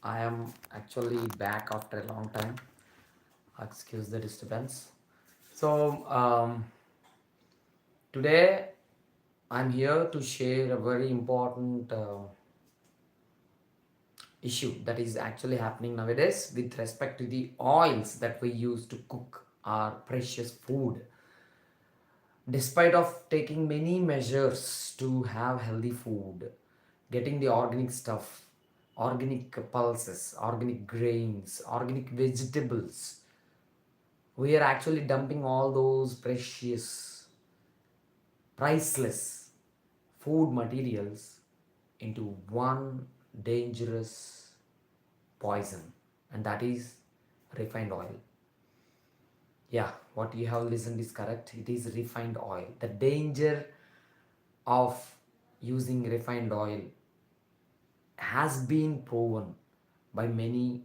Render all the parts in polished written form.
I am actually back after a long time. Excuse the disturbance. So, today I'm here to share a very important issue that is actually happening nowadays with respect to the oils that we use to cook our precious food. Despite of taking many measures to have healthy food, getting the organic stuff, organic pulses, organic grains, organic vegetables, we are actually dumping all those precious, priceless food materials into one dangerous poison, and that is refined oil. Yeah, what you have listened is correct. It is refined oil. The danger of using refined oil has been proven by many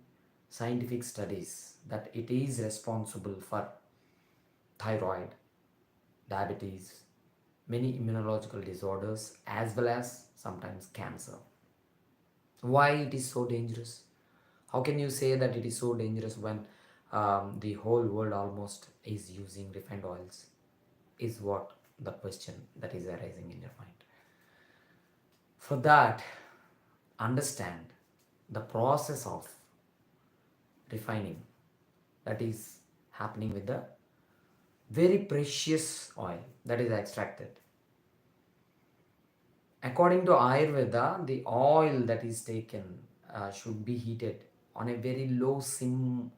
scientific studies that it is responsible for thyroid, diabetes, many immunological disorders, as well as sometimes cancer. Why it is so dangerous? How can you say that it is so dangerous when the whole world almost is using refined oils? Is what the question that is arising in your mind. For that, understand the process of refining that is happening with the very precious oil that is extracted. According to Ayurveda, the oil that is taken should be heated on a very low sim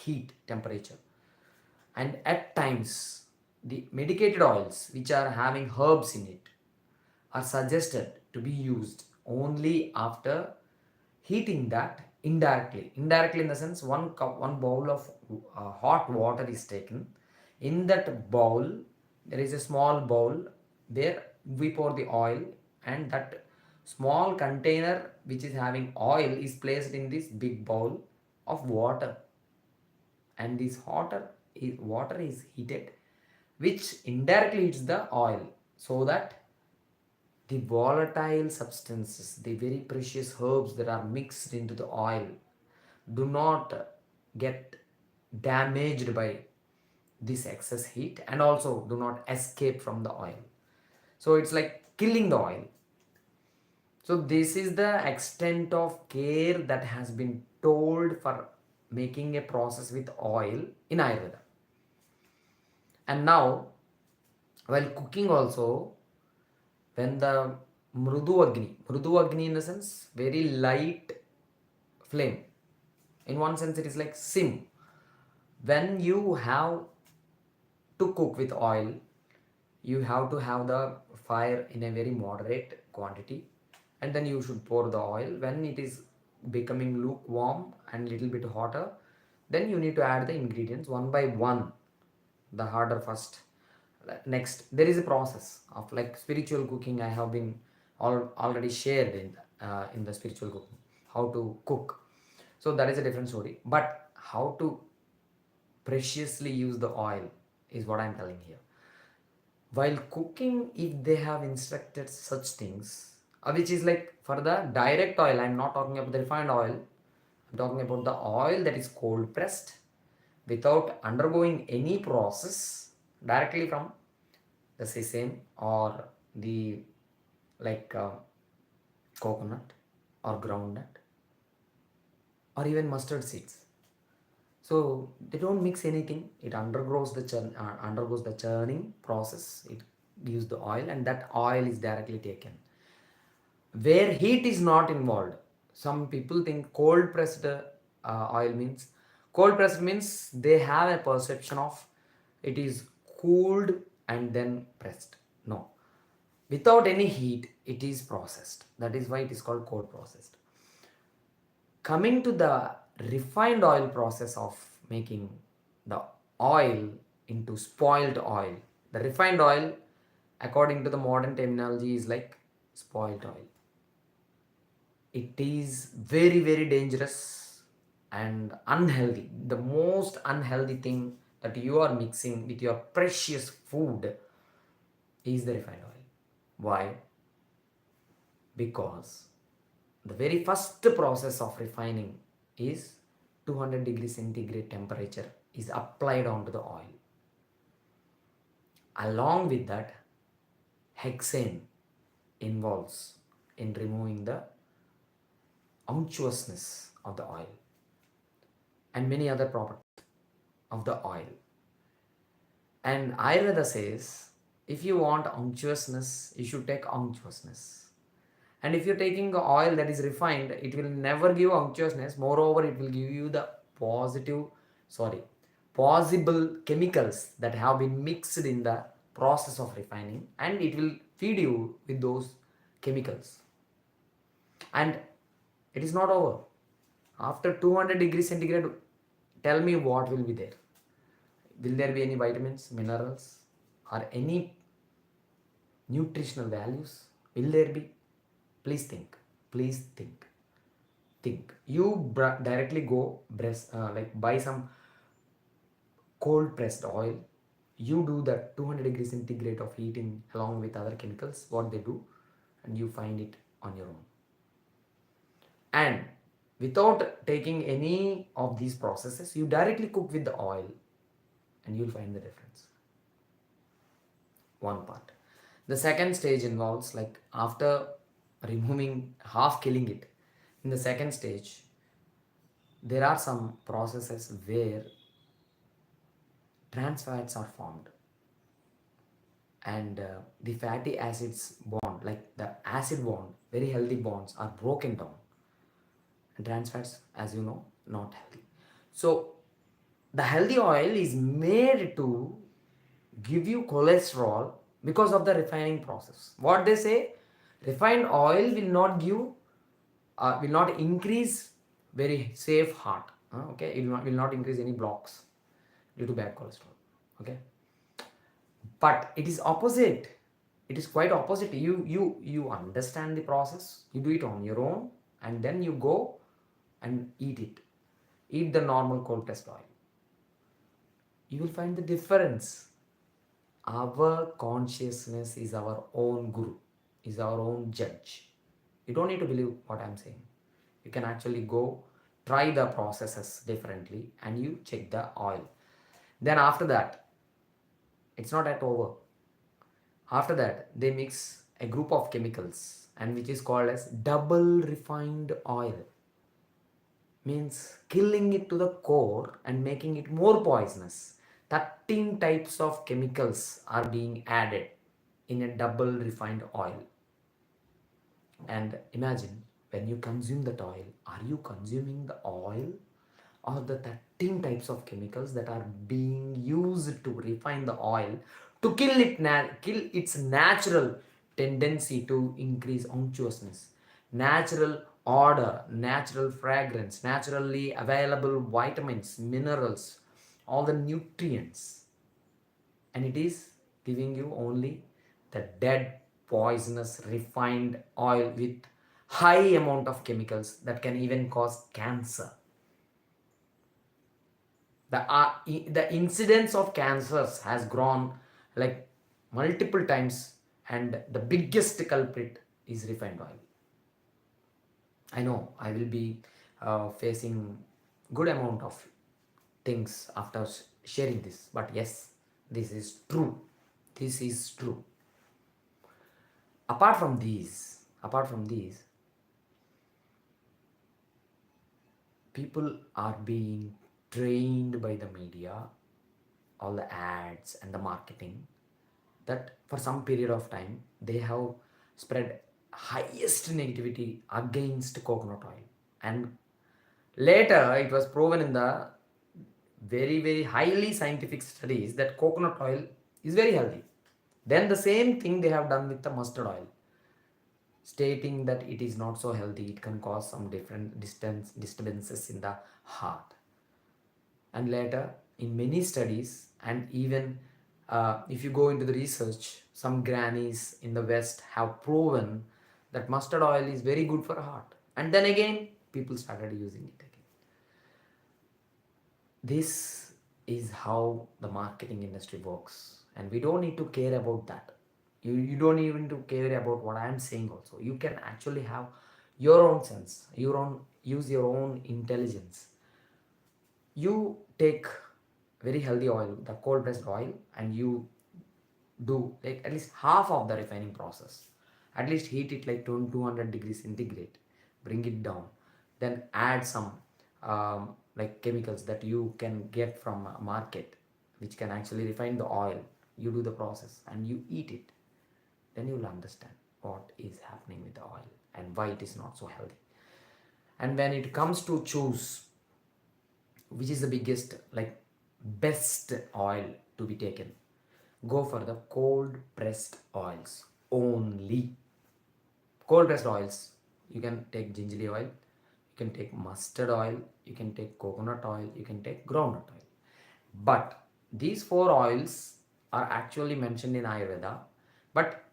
heat temperature. And at times, the medicated oils which are having herbs in it are suggested to be used only after heating that indirectly. Indirectly, in the sense, one bowl of hot water is taken. In that bowl, there is a small bowl where we pour the oil, and that small container which is having oil is placed in this big bowl of water, and this water is heated, which indirectly heats the oil, so that the volatile substances, the very precious herbs that are mixed into the oil, do not get damaged by this excess heat, and also do not escape from the oil. So it's like killing the oil. So this is the extent of care that has been told for making a process with oil in Ayurveda. And now, while cooking also, when the mrudu agni in the sense very light flame, in one sense it is like sim. When you have to cook with oil, you have to have the fire in a very moderate quantity, and then you should pour the oil. When it is becoming lukewarm and little bit hotter, then you need to add the ingredients one by one, the harder first. Next, there is a process of like spiritual cooking. I have been already shared in the spiritual cooking how to cook. So that is a different story. But how to preciously use the oil is what I'm telling here. While cooking, if they have instructed such things, which is like for the direct oil, I'm not talking about the refined oil, I'm talking about the oil that is cold pressed without undergoing any process, directly from the sesame or the like coconut or groundnut or even mustard seeds. So they don't mix anything. It undergoes the churning process. It gives the oil, and that oil is directly taken. Where heat is not involved. Some people think oil means cold pressed means they have a perception of it is cooled and then pressed. No, without any heat, it is processed. That is why it is called cold processed. Coming to the refined oil process of making the oil into spoiled oil, the refined oil, according to the modern terminology, is like spoiled oil. It is very, very dangerous and unhealthy. The most unhealthy thing that you are mixing with your precious food is the refined oil. Why? Because The very first process of refining is 200 degrees centigrade temperature is applied onto the oil. Along with that, hexane involves in removing the unctuousness of the oil and many other properties of the oil. And Ayurveda says if you want unctuousness, you should take unctuousness. And if you're taking oil that is refined, it will never give unctuousness. Moreover, it will give you the possible chemicals that have been mixed in the process of refining, and it will feed you with those chemicals. And it is not over. After 200 degrees centigrade, tell me what will be there. Will there be any vitamins, minerals, or any nutritional values? Will there be? Please think. Please think. Think. You directly go buy some cold pressed oil. You do that 200 degrees centigrade of heating along with other chemicals, what they do, and you find it on your own. And without taking any of these processes, you directly cook with the oil and you'll find the difference. One part. The second stage involves, like, after removing, half killing it, in the second stage, there are some processes where trans fats are formed, and the fatty acids bond, like the acid bond, very healthy bonds, are broken down, and trans fats, as you know, not healthy. So the healthy oil is made to give you cholesterol because of the refining process. What they say, refined oil will not give will not increase very safe heart. Okay, it will not increase any blocks due to bad cholesterol. Okay, but it is opposite. It is quite opposite. You understand the process, you do it on your own, and then you go and eat it. Eat the normal cold pressed oil. You will find the difference. Our consciousness is our own guru, is our own judge. You don't need to believe what I'm saying. You can actually go try the processes differently and you check the oil. Then after that, it's not at over. After that, they mix a group of chemicals, and which is called as double refined oil. Means killing it to the core and making it more poisonous. 13 types of chemicals are being added in a double refined oil. And imagine, when you consume that oil, are you consuming the oil or the 13 types of chemicals that are being used to refine the oil to kill its natural tendency to increase unctuousness, natural odor, natural fragrance, naturally available vitamins, minerals, all the nutrients, and it is giving you only the dead, poisonous, refined oil with high amount of chemicals that can even cause cancer. The incidence of cancers has grown like multiple times, and the biggest culprit is refined oil. I know I will be facing good amount of things after sharing this, but yes, this is true. This is true. Apart from these, people are being trained by the media, all the ads and the marketing, that for some period of time they have spread highest negativity against coconut oil, and later it was proven in the very very highly scientific studies that coconut oil is very healthy. Then the same thing they have done with the mustard oil, stating that it is not so healthy, it can cause some different disturbances in the heart. And later, in many studies, and even if you go into the research, some grannies in the West have proven that mustard oil is very good for heart. And then again, people started using it again. This is how the marketing industry works, and we don't need to care about that. You don't even to care about what I am saying also. You can actually have your own sense, use your own intelligence. You take very healthy oil, the cold pressed oil, and you do like at least half of the refining process. At least heat it like 200 degrees centigrade, bring it down, then add some like chemicals that you can get from a market, which can actually refine the oil. You do the process and you eat it, then you will understand what is happening with the oil and why it is not so healthy. And when it comes to choose which is the biggest, like best oil to be taken, go for the cold pressed oils only. Cold pressed oils, you can take gingerly oil, you can take mustard oil, you can take coconut oil, you can take groundnut oil. But these four oils are actually mentioned in Ayurveda, but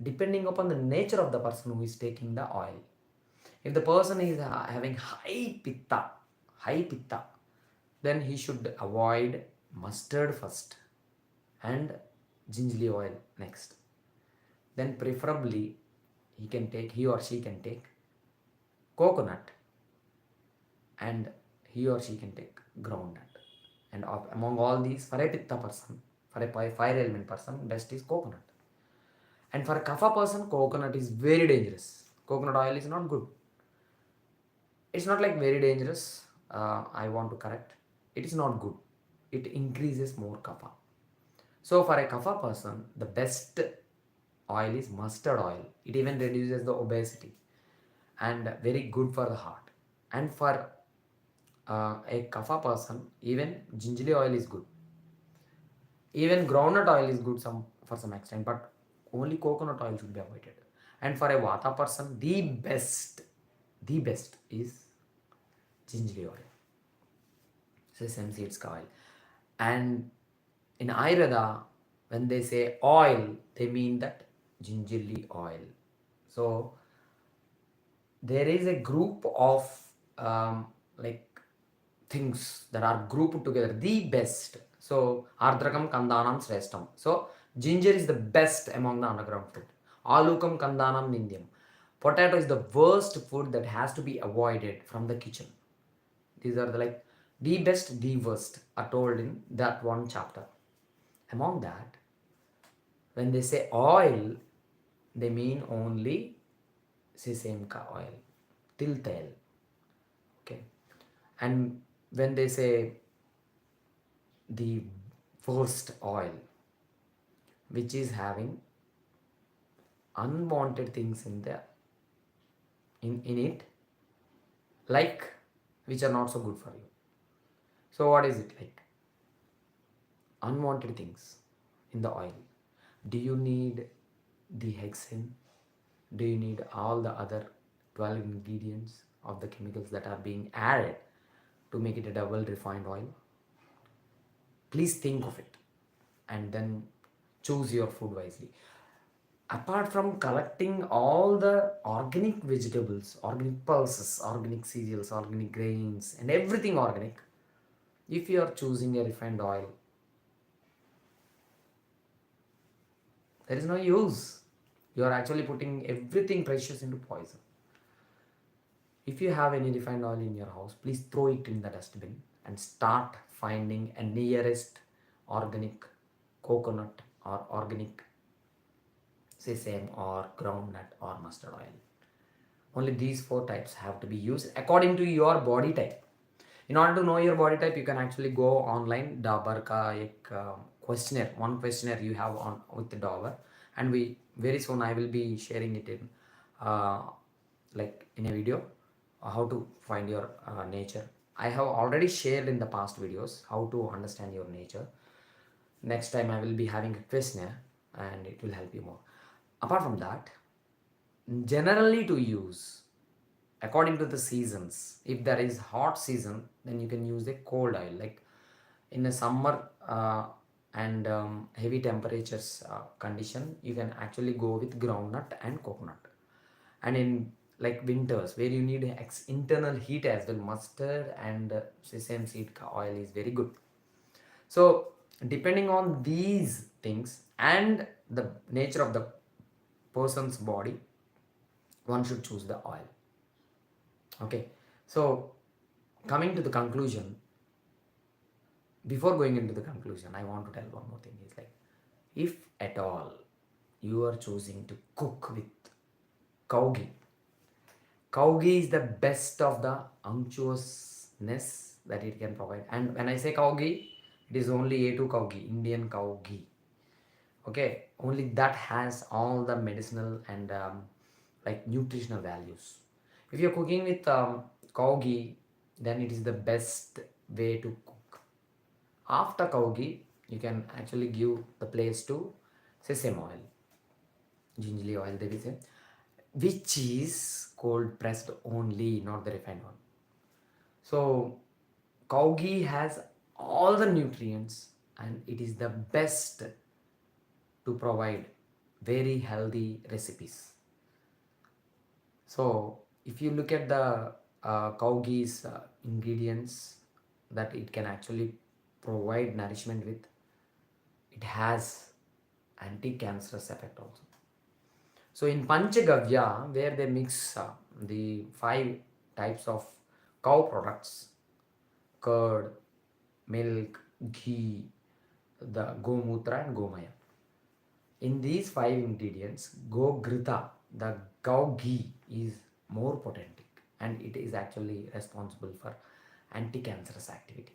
depending upon the nature of the person who is taking the oil. If the person is having high pitta, then he should avoid mustard first and gingerly oil next. Then preferably he or she can take coconut, and he or she can take groundnut. And among all these, for a pitta person, for a fire element person, best is coconut. And for a kapha person, coconut is very dangerous. Coconut oil is not good. It's not like very dangerous. I want to correct. It is not good. It increases more kapha. So for a kapha person, the best oil is mustard oil. It even reduces the obesity and very good for the heart. And for a kapha person, even gingerly oil is good. Even groundnut oil is good for some extent, but only coconut oil should be avoided. And for a vata person, the best is gingerly oil, sesame seeds oil. And in Ayurveda, when they say oil, they mean that gingerly oil. So there is a group of like things that are grouped together, the best. So ardrakam kandanam sreshtam. So ginger is the best among the underground food. Alukam kandanam nindyam. Potato is the worst food that has to be avoided from the kitchen. These are the best, the worst are told in that one chapter. Among that, when they say oil, they mean only sesame oil, til tel. Okay. And when they say the worst oil, which is having unwanted things in it, like which are not so good for you. So what is it like? Unwanted things in the oil. Do you need the hexane? Do you need all the other 12 ingredients of the chemicals that are being added to make it a double refined oil? Please think of it and then choose your food wisely. Apart from collecting all the organic vegetables, organic pulses, organic cereals, organic grains, and everything organic, if you are choosing a refined oil, there is no use. You are actually putting everything precious into poison. If you have any refined oil in your house, please throw it in the dustbin and start finding a nearest organic coconut or organic sesame or groundnut or mustard oil. Only these four types have to be used according to your body type. In order to know your body type, you can actually go online. Dabur ka ek questionnaire, one questionnaire you have on with the Dabur, and we very soon I will be sharing it in like in a video, how to find your nature. I have already shared in the past videos how to understand your nature. Next time I will be having a questionnaire and it will help you more. Apart from that, generally to use according to the seasons. If there is hot season, then you can use a cold oil. Like in a summer and heavy temperatures condition, you can actually go with groundnut and coconut. And in like winters where you need internal heat as well, mustard and sesame seed oil is very good. So depending on these things and the nature of the person's body, one should choose the oil. Okay, so coming to the conclusion, before going into the conclusion, I want to tell one more thing. Is like, if at all you are choosing to cook with cow ghee, cow ghee is the best of the unctuousness that it can provide. And when I say cow ghee, it is only A2 cow ghee, Indian cow ghee. Okay, only that has all the medicinal and like nutritional values. If you're cooking with cow ghee, then it is the best way to cook. After cow ghee, you can actually give the place to sesame oil, gingerly oil, they will say, which is cold pressed only, not the refined one. So cow ghee has all the nutrients and it is the best to provide very healthy recipes. So if you look at the cow ghee's ingredients that it can actually provide nourishment with, it has anti-cancerous effect also. So in Panchagavya, where they mix the 5 types of cow products, curd, milk, ghee, the gomutra and gomaya. In these 5 ingredients, Gogrita, the cow ghee, is more potent and it is actually responsible for anti-cancerous activity.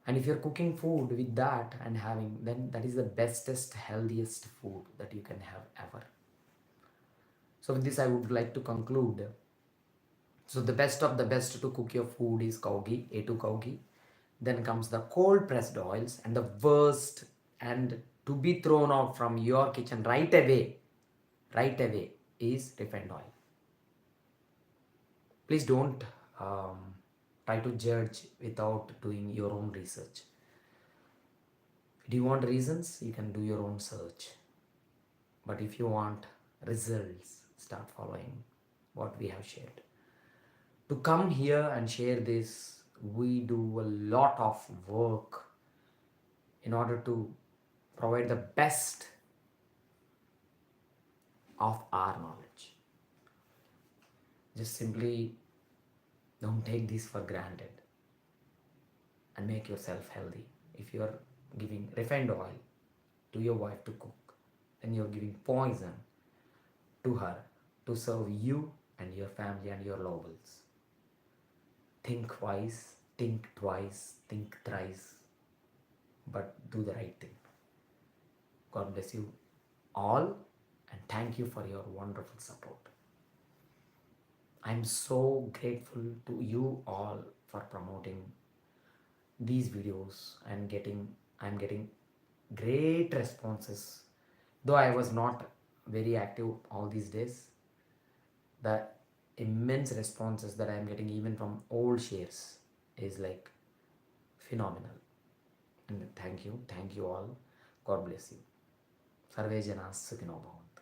And if you're cooking food with that and having, then that is the bestest, healthiest food that you can have ever. So with this, I would like to conclude. So the best of the best to cook your food is cow ghee, A2 cow ghee. Then comes the cold pressed oils, and the worst and to be thrown out from your kitchen right away is refined oil. Please don't try to judge without doing your own research. Do you want reasons? You can do your own search. But if you want results, start following what we have shared. To come here and share this, we do a lot of work in order to provide the best of our knowledge. Just simply don't take this for granted and make yourself healthy. If you are giving refined oil to your wife to cook, then you're giving poison to her to serve you and your family and your loved ones. Think wise, think twice, think thrice, but do the right thing. God bless you all and thank you for your wonderful support. I'm so grateful to you all for promoting these videos and I'm getting great responses. Though I was not very active all these days, the immense responses that I'm getting even from old shares is like phenomenal. And thank you all. God bless you. Sarve Jana Sukhino Bhavantu.